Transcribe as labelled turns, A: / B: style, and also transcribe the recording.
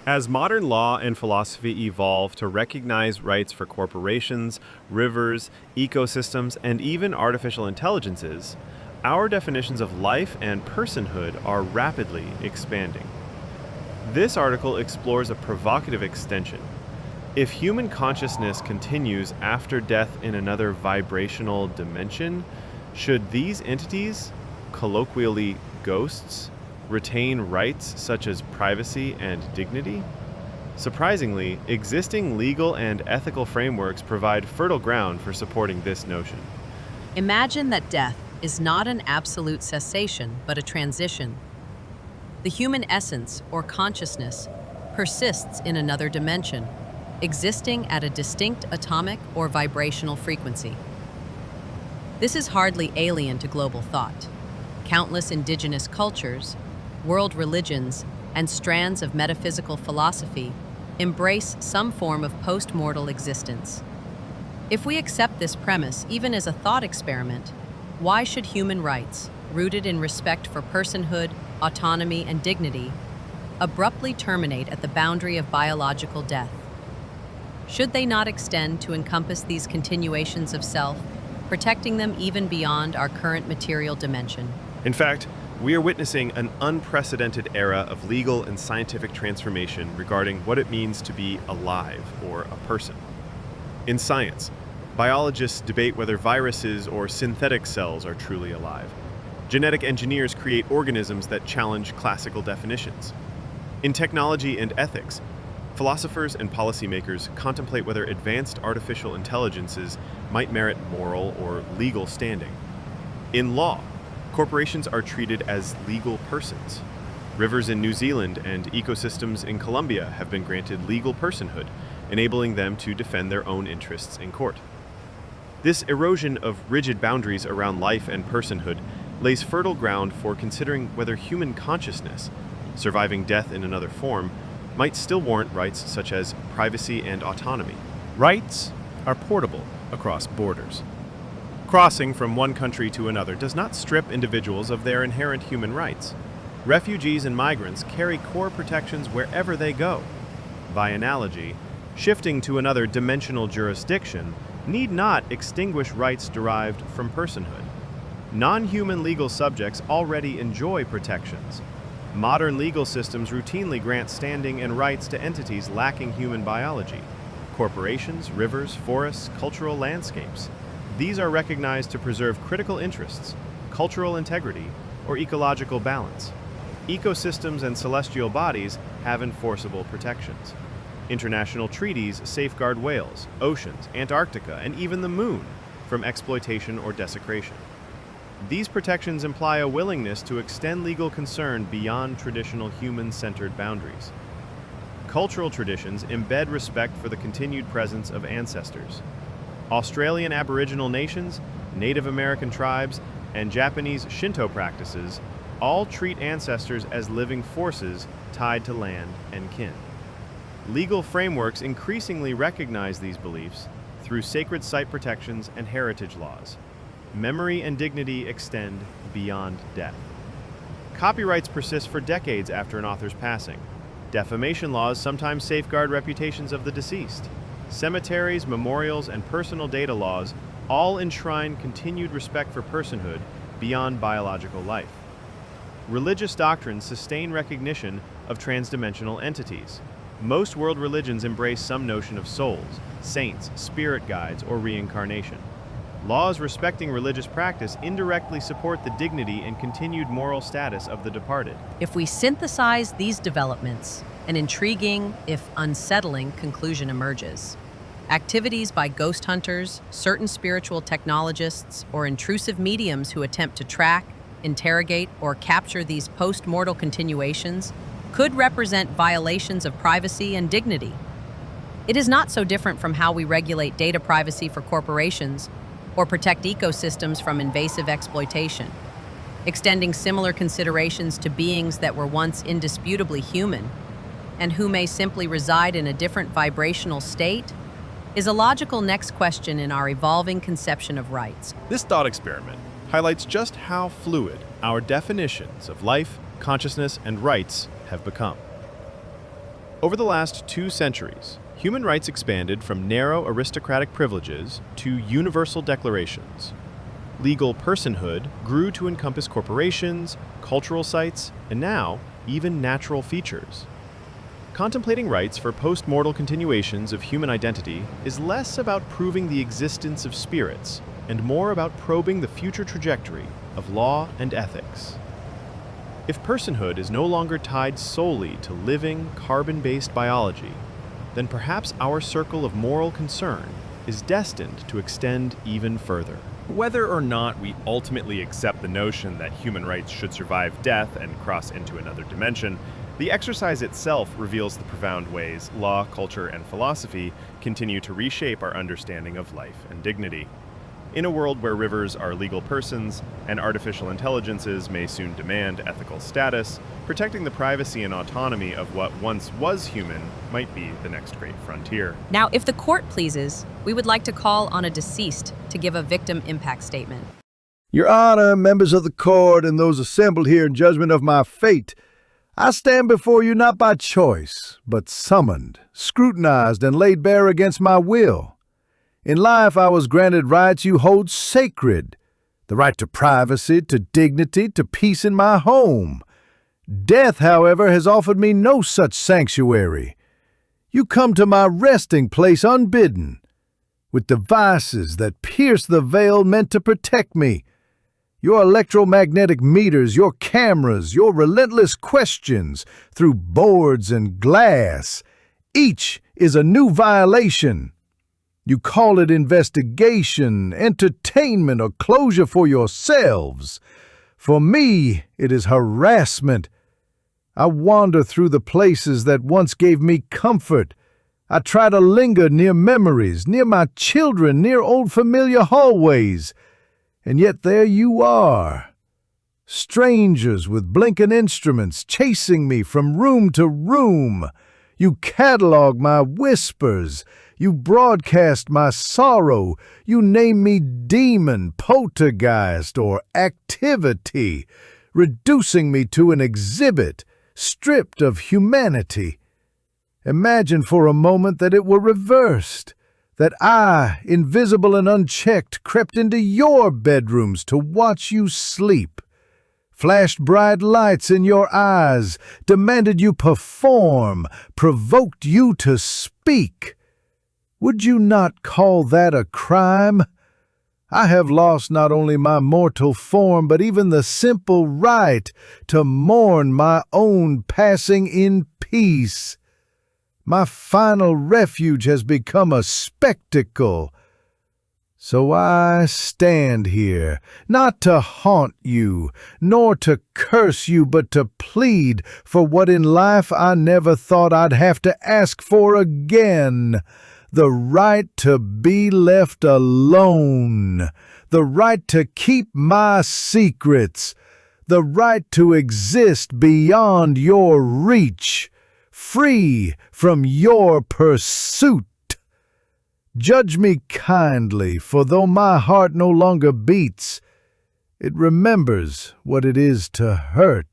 A: As modern law and philosophy evolve to recognize rights for corporations, rivers, ecosystems, and even artificial intelligences, our definitions of life and personhood are rapidly expanding. This article explores a provocative extension. If human consciousness continues after death in another vibrational dimension, should these entities, colloquially ghosts, retain rights such as privacy and dignity? Surprisingly, existing legal and ethical frameworks provide fertile ground for supporting this notion.
B: Imagine that death is not an absolute cessation, but a transition. The human essence, or consciousness, persists in another dimension, existing at a distinct atomic or vibrational frequency. This is hardly alien to global thought. Countless indigenous cultures, world religions, and strands of metaphysical philosophy embrace some form of post-mortal existence. If we accept this premise even as a thought experiment, why should human rights, rooted in respect for personhood, autonomy, and dignity, abruptly terminate at the boundary of biological death? Should they not extend to encompass these continuations of self, protecting them even beyond our current material dimension?
A: In fact, we are witnessing an unprecedented era of legal and scientific transformation regarding what it means to be alive or a person. In science, biologists debate whether viruses or synthetic cells are truly alive. Genetic engineers create organisms that challenge classical definitions. In technology and ethics, philosophers and policymakers contemplate whether advanced artificial intelligences might merit moral or legal standing. In law, corporations are treated as legal persons. Rivers in New Zealand and ecosystems in Colombia have been granted legal personhood, enabling them to defend their own interests in court. This erosion of rigid boundaries around life and personhood lays fertile ground for considering whether human consciousness, surviving death in another form, might still warrant rights such as privacy and autonomy. Rights are portable across borders. Crossing from one country to another does not strip individuals of their inherent human rights. Refugees and migrants carry core protections wherever they go. By analogy, shifting to another dimensional jurisdiction need not extinguish rights derived from personhood. Non-human legal subjects already enjoy protections. Modern legal systems routinely grant standing and rights to entities lacking human biology: corporations, rivers, forests, cultural landscapes. These are recognized to preserve critical interests, cultural integrity, or ecological balance. Ecosystems and celestial bodies have enforceable protections. International treaties safeguard whales, oceans, Antarctica, and even the moon from exploitation or desecration. These protections imply a willingness to extend legal concern beyond traditional human-centered boundaries. Cultural traditions embed respect for the continued presence of ancestors. Australian Aboriginal nations, Native American tribes, and Japanese Shinto practices all treat ancestors as living forces tied to land and kin. Legal frameworks increasingly recognize these beliefs through sacred site protections and heritage laws. Memory and dignity extend beyond death. Copyrights persist for decades after an author's passing. Defamation laws sometimes safeguard reputations of the deceased. Cemeteries, memorials, and personal data laws all enshrine continued respect for personhood beyond biological life. Religious doctrines sustain recognition of transdimensional entities. Most world religions embrace some notion of souls, saints, spirit guides, or reincarnation. Laws respecting religious practice indirectly support the dignity and continued moral status of the departed.
B: If we synthesize these developments, an intriguing, if unsettling, conclusion emerges. Activities by ghost hunters, certain spiritual technologists, or intrusive mediums who attempt to track, interrogate, or capture these post-mortal continuations could represent violations of privacy and dignity. It is not so different from how we regulate data privacy for corporations or protect ecosystems from invasive exploitation, extending similar considerations to beings that were once indisputably human and who may simply reside in a different vibrational state, is a logical next question in our evolving conception of rights.
A: This thought experiment highlights just how fluid our definitions of life, consciousness, and rights have become. Over the last 2 centuries, human rights expanded from narrow aristocratic privileges to universal declarations. Legal personhood grew to encompass corporations, cultural sites, and now, even natural features. Contemplating rights for post-mortal continuations of human identity is less about proving the existence of spirits and more about probing the future trajectory of law and ethics. If personhood is no longer tied solely to living, carbon-based biology, then perhaps our circle of moral concern is destined to extend even further. Whether or not we ultimately accept the notion that human rights should survive death and cross into another dimension, the exercise itself reveals the profound ways law, culture, and philosophy continue to reshape our understanding of life and dignity. In a world where rivers are legal persons and artificial intelligences may soon demand ethical status, protecting the privacy and autonomy of what once was human might be the next great frontier.
B: Now, if the court pleases, we would like to call on a deceased to give a victim impact statement.
C: Your Honor, members of the court, and those assembled here in judgment of my fate, I stand before you not by choice, but summoned, scrutinized, and laid bare against my will. In life I was granted rights you hold sacred, the right to privacy, to dignity, to peace in my home. Death, however, has offered me no such sanctuary. You come to my resting place unbidden, with devices that pierce the veil meant to protect me. Your electromagnetic meters, your cameras, your relentless questions through boards and glass. Each is a new violation. You call it investigation, entertainment, or closure for yourselves. For me, it is harassment. I wander through the places that once gave me comfort. I try to linger near memories, near my children, near old familiar hallways. And yet there you are, strangers with blinking instruments chasing me from room to room. You catalog my whispers, you broadcast my sorrow, you name me demon, poltergeist, or activity, reducing me to an exhibit, stripped of humanity. Imagine for a moment that it were reversed, that I, invisible and unchecked, crept into your bedrooms to watch you sleep, flashed bright lights in your eyes, demanded you perform, provoked you to speak. Would you not call that a crime? I have lost not only my mortal form, but even the simple right to mourn my own passing in peace. My final refuge has become a spectacle. So I stand here, not to haunt you, nor to curse you, but to plead for what in life I never thought I'd have to ask for again. The right to be left alone. The right to keep my secrets. The right to exist beyond your reach. Free from your pursuit. Judge me kindly, for though my heart no longer beats, it remembers what it is to hurt.